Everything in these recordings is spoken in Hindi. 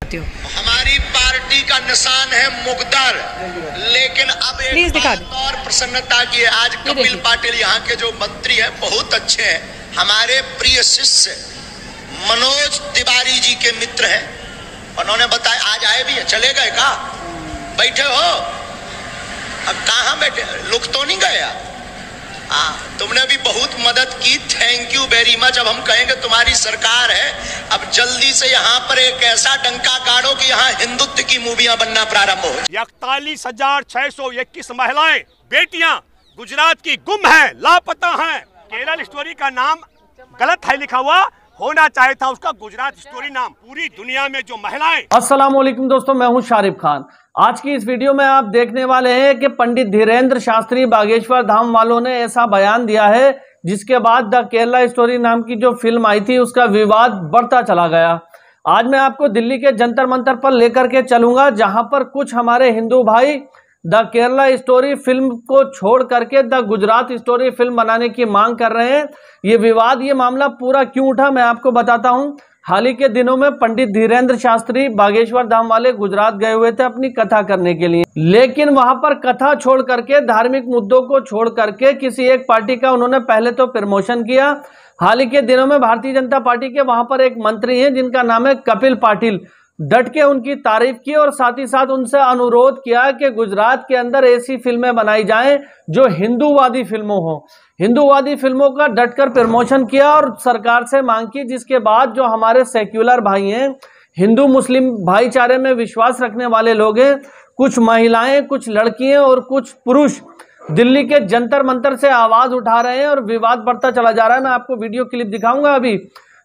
चाहती हूँ। हमारी पार्टी का निशान है मुकद्दर, लेकिन अब एक बात और प्रसन्नता की है, आज कपिल पाटिल यहाँ के जो मंत्री हैं बहुत अच्छे हैं, हमारे प्रिय शिष्य मनोज तिवारी जी के मित्र हैं। उन्होंने बताया आज आए भी हैं, चले गए का बैठे हो, अब कहाँ बैठे, लुक तो नहीं गए आप? तुमने भी बहुत मदद की, थैंक यू वेरी मच। अब हम कहेंगे तुम्हारी सरकार है, अब जल्दी से यहाँ पर एक ऐसा डंका गाड़ो कि यहाँ हिंदुत्व की मूवियां बनना प्रारंभ हो। 41,621 महिलाएं बेटियां गुजरात की गुम है, लापता हैं। केरल स्टोरी का नाम गलत है लिखा हुआ, होना चाहिए था उसका गुजरात स्टोरी नाम। पूरी दुनिया में जो महिलाएं। अस्सलाम वालेकुम दोस्तों, मैं हूं शारिफ खान। आज की इस वीडियो में आप देखने वाले हैं कि पंडित धीरेन्द्र शास्त्री बागेश्वर धाम वालों ने ऐसा बयान दिया है जिसके बाद द केरला स्टोरी नाम की जो फिल्म आई थी उसका विवाद बढ़ता चला गया। आज मैं आपको दिल्ली के जंतर मंतर पर लेकर के चलूंगा, जहां पर कुछ हमारे हिंदू भाई द केरला स्टोरी फिल्म को छोड़ करके द गुजरात स्टोरी फिल्म बनाने की मांग कर रहे हैं। ये विवाद, ये मामला पूरा क्यों उठा मैं आपको बताता हूं। हाल ही के दिनों में पंडित धीरेन्द्र शास्त्री बागेश्वर धाम वाले गुजरात गए हुए थे अपनी कथा करने के लिए, लेकिन वहां पर कथा छोड़ करके, धार्मिक मुद्दों को छोड़ करके किसी एक पार्टी का उन्होंने पहले तो प्रमोशन किया। हाल ही के दिनों में भारतीय जनता पार्टी के वहां पर एक मंत्री हैं जिनका नाम है कपिल पाटिल, डट के उनकी तारीफ की और साथ ही साथ उनसे अनुरोध किया कि गुजरात के अंदर ऐसी फिल्में बनाई जाएं जो हिंदूवादी फिल्मों हो। हिंदूवादी फिल्मों का डटकर प्रमोशन किया और सरकार से मांग की, जिसके बाद जो हमारे सेक्युलर भाई हैं, हिंदू मुस्लिम भाईचारे में विश्वास रखने वाले लोग हैं, कुछ महिलाएं, कुछ लड़कियां और कुछ पुरुष दिल्ली के जंतर मंतर से आवाज उठा रहे हैं और विवाद बढ़ता चला जा रहा है। मैं आपको वीडियो क्लिप दिखाऊंगा अभी,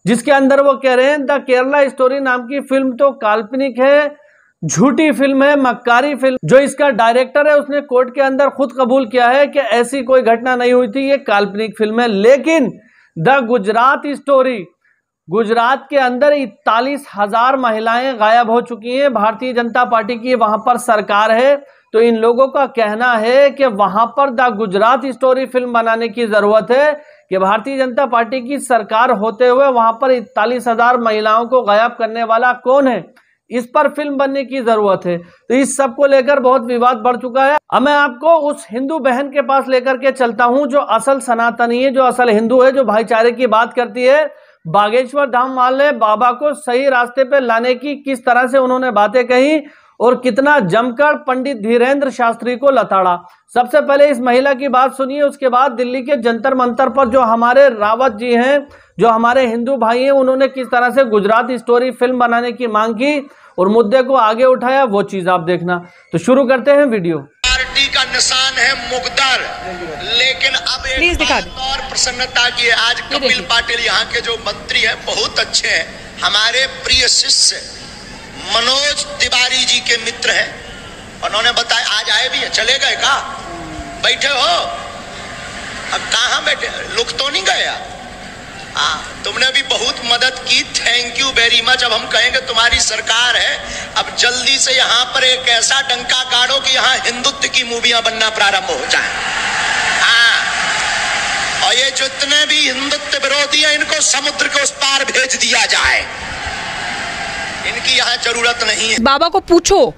जिसके अंदर वो कह रहे हैं द केरला स्टोरी नाम की फिल्म तो काल्पनिक है, झूठी फिल्म है, मक्कारी फिल्म। जो इसका डायरेक्टर है उसने कोर्ट के अंदर खुद कबूल किया है कि ऐसी कोई घटना नहीं हुई थी, ये काल्पनिक फिल्म है। लेकिन द गुजरात स्टोरी, गुजरात के अंदर 41,000 महिलाएं गायब हो चुकी हैं। भारतीय जनता पार्टी की वहां पर सरकार है, तो इन लोगों का कहना है कि वहां पर द गुजरात स्टोरी फिल्म बनाने की जरूरत है कि भारतीय जनता पार्टी की सरकार होते हुए वहां पर 41,000 महिलाओं को गायब करने वाला कौन है, इस पर फिल्म बनने की जरूरत है। तो इस सब को लेकर बहुत विवाद बढ़ चुका है। अब मैं आपको उस हिंदू बहन के पास लेकर के चलता हूं जो असल सनातनी है, जो असल हिंदू है, जो भाईचारे की बात करती है। बागेश्वर धाम वाले बाबा को सही रास्ते पे लाने की किस तरह से उन्होंने बातें कही और कितना जमकर पंडित धीरेन्द्र शास्त्री को लताड़ा। सबसे पहले इस महिला की बात सुनिए, उसके बाद दिल्ली के जंतर मंतर पर जो हमारे रावत जी हैं, जो हमारे हिंदू भाई हैं, उन्होंने किस तरह से गुजरात स्टोरी फिल्म बनाने की मांग की और मुद्दे को आगे उठाया, वो चीज आप देखना। तो शुरू करते हैं वीडियो। पार्टी का निशान है मुकद्दर, लेकिन अब एक बात और प्रसन्नता की है, आज कपिल पाटिल यहाँ के जो मंत्री हैं बहुत अच्छे हैं, हमारे प्रिय शिष्य मनोज तिवारी जी के मित्र हैं। उन्होंने बताया आज आए भी हैं, चले गए का बैठे हो, अब कहाँ बैठे, लुक तो नहीं गए आप? तुमने भी बहुत मदद की, थैंक यू वेरी मच। अब हम कहेंगे तुम्हारी सरकार है, अब जल्दी से यहाँ पर एक ऐसा डंका गाड़ो कि यहाँ हिंदुत्व की मूवियां बनना प्रारंभ हो जाए। और ये जितने भी हिंदुत्व विरोधी हैं इनको समुद्र के उस पार भेज दिया जाए, इनकी यहाँ जरूरत नहीं है। बाबा को पूछो,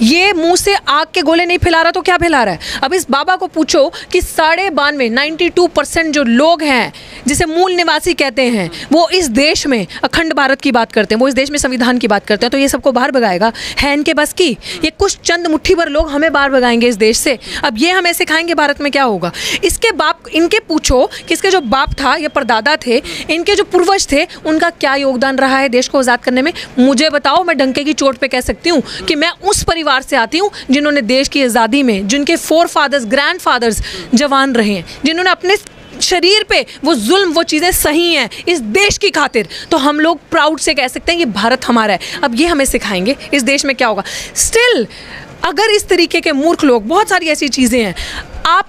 ये मुंह से आग के गोले नहीं फैला रहा तो क्या फैला रहा है? अब इस बाबा को पूछो कि 92% जो लोग हैं जिसे मूल निवासी कहते हैं, वो इस देश में अखंड भारत की बात करते हैं, वो इस देश में संविधान की बात करते हैं, तो ये सबको बाहर भगाएगा? है इनके बस की? ये कुछ चंद मुट्ठी भर लोग हमें बाहर भगाएंगे इस देश से? अब ये हमें सिखाएंगे भारत में क्या होगा? इसके बाप, इनके पूछो कि इसके जो बाप था या परदादा थे, इनके जो पूर्वज थे, उनका क्या योगदान रहा है देश को आज़ाद करने में? मुझे बताओ। मैं डंके की चोट पे कह सकती हूँ कि मैं उस परिवार से आती हूँ जिन्होंने देश की आज़ादी में, जिनके फोरफादर्स, ग्रैंडफादर्स जवान रहे हैं, जिन्होंने अपने शरीर पे वो जुल्म, वो चीज़ें सही हैं इस देश की खातिर। तो हम लोग प्राउड से कह सकते हैं ये भारत हमारा है। अब ये हमें सिखाएंगे इस देश में क्या होगा। स्टिल अगर इस तरीके के मूर्ख लोग, बहुत सारी ऐसी चीज़ें हैं, आप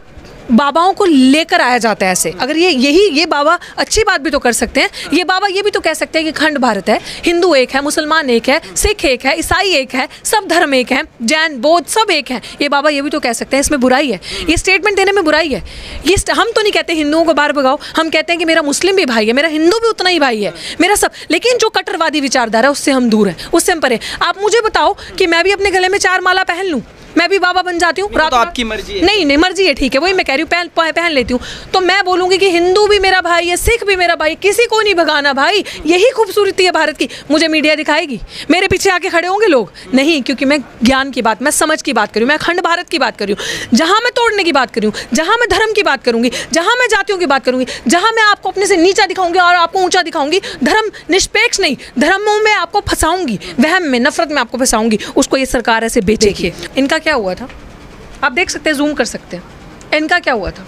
बाबाओं को लेकर आया जाता है ऐसे। अगर ये बाबा अच्छी बात भी तो कर सकते हैं, ये बाबा ये भी तो कह सकते हैं कि खंड भारत है, हिंदू एक है, मुसलमान एक है, सिख एक है, ईसाई एक है, सब धर्म एक है, जैन बौद्ध सब एक है। ये बाबा ये भी तो कह सकते हैं, इसमें बुराई है? ये स्टेटमेंट देने में बुराई है? ये हम तो नहीं कहते हिंदुओं को बाहर भगाओ, हम कहते हैं कि मेरा मुस्लिम भी भाई है, मेरा हिंदू भी उतना ही भाई है, मेरा सब। लेकिन जो कट्टरवादी विचारधारा है उससे हम दूर हैं, उससे हम परे। आप मुझे बताओ कि मैं भी अपने गले में 4 माला पहन लूँ, मैं भी बाबा बन जाती हूँ? तो आपकी मर्जी है। नहीं मर्जी है, ठीक है, वही मैं कह रही हूँ, पहन लेती हूँ। तो मैं बोलूँगी कि हिंदू भी मेरा भाई है, सिख भी मेरा भाई, किसी को नहीं भगाना भाई। यही खूबसूरती है भारत की। मुझे मीडिया दिखाएगी, मेरे पीछे आके खड़े होंगे लोग? नहीं, क्योंकि मैं ज्ञान की बात, मैं समझ की बात कर रही हूँ, मैं अखंड भारत की बात कर रही हूँ, जहाँ मैं तोड़ने की बात कर रही हूँ, जहाँ मैं धर्म की बात करूँगी, जहाँ मैं जातियों की बात करूँगी, जहाँ मैं आपको अपने से नीचा दिखाऊंगी और आपको ऊंचा दिखाऊंगी। धर्म निष्पेक्ष नहीं, धर्मों में आपको फंसाऊंगी, वहम में, नफरत में आपको फंसाऊंगी। उसको ये सरकार ऐसे बेचेगी। इनका क्या हुआ था आप देख सकते हैं, जूम कर सकते हैं, इनका क्या हुआ था।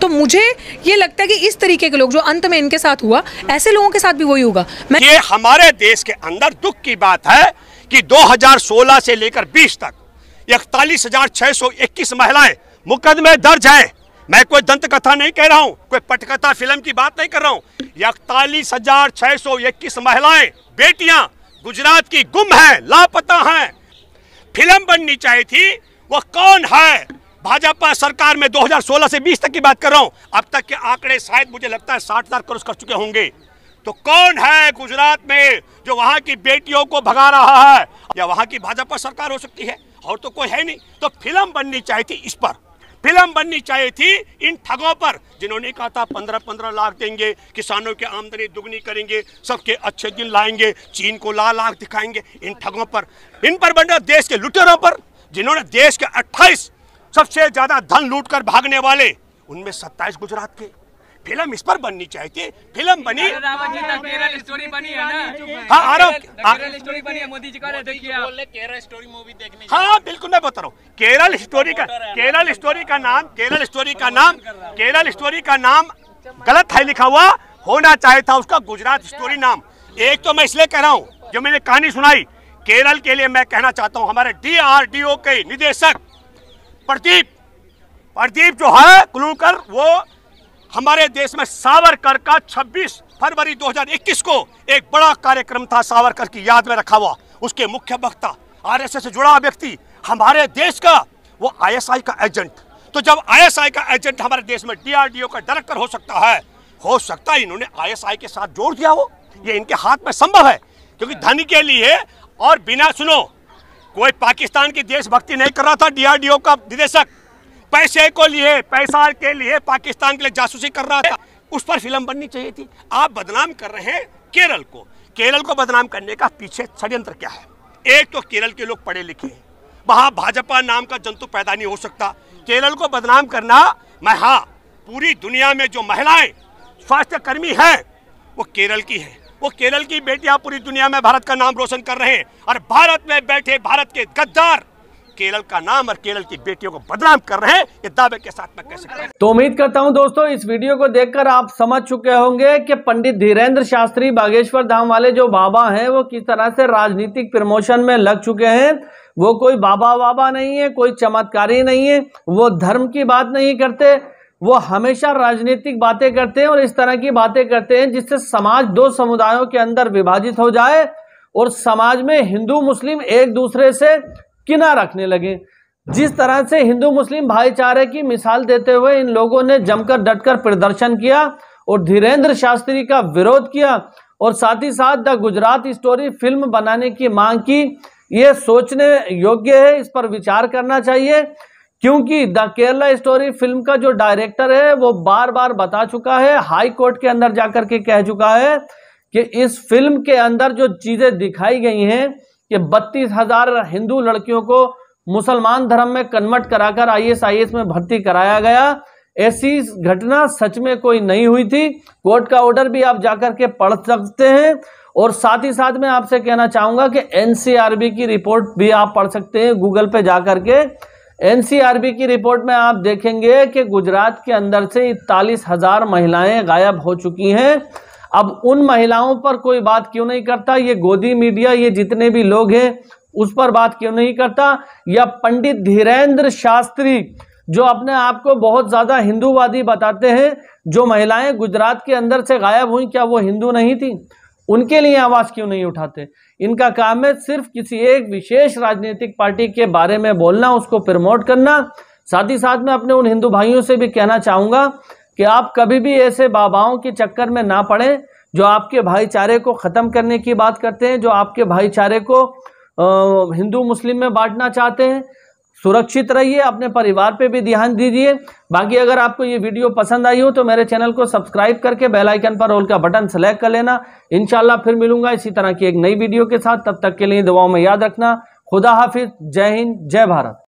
तो मुझे ये लगता है कि इस तरीके के लोग जो अंत में इनके साथ हुआ, ऐसे लोगों के साथ भी वही होगा। ये हमारे देश के अंदर दुख की बात है कि 2016 से लेकर 20 तक 41,621 महिलाएं मुकदमे दर्ज हैं। मैं कोई दंत कथा नहीं कह रहा हूं, कोई पटकथा फिल्म की बात नहीं कर रहा हूं। 41,621 महिलाएं, बेटियां गुजरात की गुम है, लापता हैं। फिल्म बननी चाहिए थी। वो कौन है? भाजपा सरकार में 2016 से 20 तक की बात कर रहा हूं। अब तक के आंकड़े शायद मुझे लगता है 60,000 क्रॉस कर चुके होंगे। तो कौन है गुजरात में जो वहां की बेटियों को भगा रहा है? या वहां की भाजपा सरकार हो सकती है, और तो कोई है नहीं। तो फिल्म बननी चाहिए थी इस पर, फिल्म बननी चाहिए थी इन ठगों पर, जिन्होंने कहा था 15-15 लाख देंगे, किसानों की आमदनी दुगनी करेंगे, सबके अच्छे दिन लाएंगे, चीन को लाख दिखाएंगे। इन ठगों पर, इन पर बनना, देश के लुटेरों पर, जिन्होंने देश के 28 सबसे ज्यादा धन लूट कर भागने वाले, उनमें 27 गुजरात के। फिल्म इस पर बननी चाहिए थी। फिल्म बनी, केरल स्टोरी बनी है ना? हाँ आ रहा हूँ, केरल स्टोरी बनी है, मोदी जी का देखिए आप। केरल स्टोरी मूवी देखने। हाँ बिल्कुल, मैं बता रहा हूँ। केरल स्टोरी का नाम गलत है लिखा हुआ, होना चाहिए था उसका गुजरात स्टोरी नाम। एक तो मैं इसलिए कह रहा हूँ, जो मैंने कहानी सुनाई केरल के लिए, मैं कहना चाहता हूँ हमारे DRDO के निदेशक प्रदीप जो है कुलूकर, वो हमारे देश में सावरकर का 26 फरवरी 2021 को एक बड़ा कार्यक्रम था, सावरकर की याद में रखा हुआ। उसके मुख्य वक्ता RSS से जुड़ा व्यक्ति, हमारे देश का वो ISI का एजेंट। तो जब ISI का एजेंट हमारे देश में DRDO का डायरेक्टर हो सकता है इन्होंने ISI के साथ जोड़ दिया हो। ये इनके हाथ में संभव है, क्योंकि धन के लिए और बिना, सुनो, कोई पाकिस्तान की देशभक्ति नहीं कर रहा था DRDO का निदेशक, पैसे के लिए पाकिस्तान के लिए जासूसी कर रहा था। उस पर फिल्म बननी चाहिए थी। आप बदनाम कर रहे हैं केरल को बदनाम करने का पीछे षड्यंत्र क्या है? एक तो केरल के लोग पढ़े लिखे हैं, वहां भाजपा नाम का जंतु पैदा नहीं हो सकता। केरल को बदनाम करना, हाँ, पूरी दुनिया में जो महिलाएं स्वास्थ्य कर्मी हैं वो केरल की हैं। वो केरल की बेटियां पूरी दुनिया में भारत का नाम रोशन कर रहे हैं, और भारत में बैठे भारत के गद्दार केरल का नाम और केरल की बेटियों को बदनाम कर रहे हैं। ये दावे के साथ मैं कह सकता हूं। तो उम्मीद करता हूं दोस्तों, इस वीडियो को देखकर आप समझ चुके होंगे कि पंडित धीरेंद्र शास्त्री बागेश्वर धाम वाले जो बाबा हैं, वो किस तरह से राजनीतिक प्रमोशन में लग चुके हैं। वो कोई बाबा नहीं है, कोई चमत्कारी नहीं है, वो धर्म की बात नहीं करते, वो हमेशा राजनीतिक बातें करते हैं और इस तरह की बातें करते हैं जिससे समाज 2 समुदायों के अंदर विभाजित हो जाए और समाज में हिंदू मुस्लिम एक दूसरे से किना रखने लगे। जिस तरह से हिंदू मुस्लिम भाईचारे की मिसाल देते हुए इन लोगों ने जमकर डटकर प्रदर्शन किया और धीरेंद्र शास्त्री का विरोध किया, और साथ ही साथ द गुजरात स्टोरी फिल्म बनाने की मांग की, ये सोचने योग्य है, इस पर विचार करना चाहिए। क्योंकि द केरला स्टोरी फिल्म का जो डायरेक्टर है वो बार बार बता चुका है, हाई कोर्ट के अंदर जाकर के कह चुका है कि इस फिल्म के अंदर जो चीजें दिखाई गई हैं कि 32,000 हिंदू लड़कियों को मुसलमान धर्म में कन्वर्ट कराकर ISIS में भर्ती कराया गया, ऐसी घटना सच में कोई नहीं हुई थी। कोर्ट का ऑर्डर भी आप जाकर के पढ़ सकते हैं। और साथ ही साथ मैं आपसे कहना चाहूंगा कि NCRB की रिपोर्ट भी आप पढ़ सकते हैं गूगल पे जाकर के। NCRB की रिपोर्ट में आप देखेंगे कि गुजरात के अंदर से 41,000 महिलाएं गायब हो चुकी हैं। अब उन महिलाओं पर कोई बात क्यों नहीं करता? ये गोदी मीडिया, ये जितने भी लोग हैं, उस पर बात क्यों नहीं करता? या पंडित धीरेंद्र शास्त्री जो अपने आप को बहुत ज्यादा हिंदूवादी बताते हैं, जो महिलाएं गुजरात के अंदर से गायब हुई, क्या वो हिंदू नहीं थी? उनके लिए आवाज क्यों नहीं उठाते? इनका काम है सिर्फ किसी एक विशेष राजनीतिक पार्टी के बारे में बोलना, उसको प्रमोट करना। साथ ही साथ मैं अपने उन हिंदू भाइयों से भी कहना चाहूंगा कि आप कभी भी ऐसे बाबाओं के चक्कर में ना पड़े जो आपके भाईचारे को खत्म करने की बात करते हैं, जो आपके भाईचारे को हिंदू मुस्लिम में बांटना चाहते हैं। सुरक्षित रहिए, अपने परिवार पे भी ध्यान दीजिए। बाकी अगर आपको ये वीडियो पसंद आई हो तो मेरे चैनल को सब्सक्राइब करके बेल आइकन पर ऑल का बटन सेलेक्ट कर लेना। इंशाल्लाह फिर मिलूंगा इसी तरह की एक नई वीडियो के साथ। तब तक के लिए दुआओं में याद रखना। खुदा हाफिज, जय हिंद, जय भारत।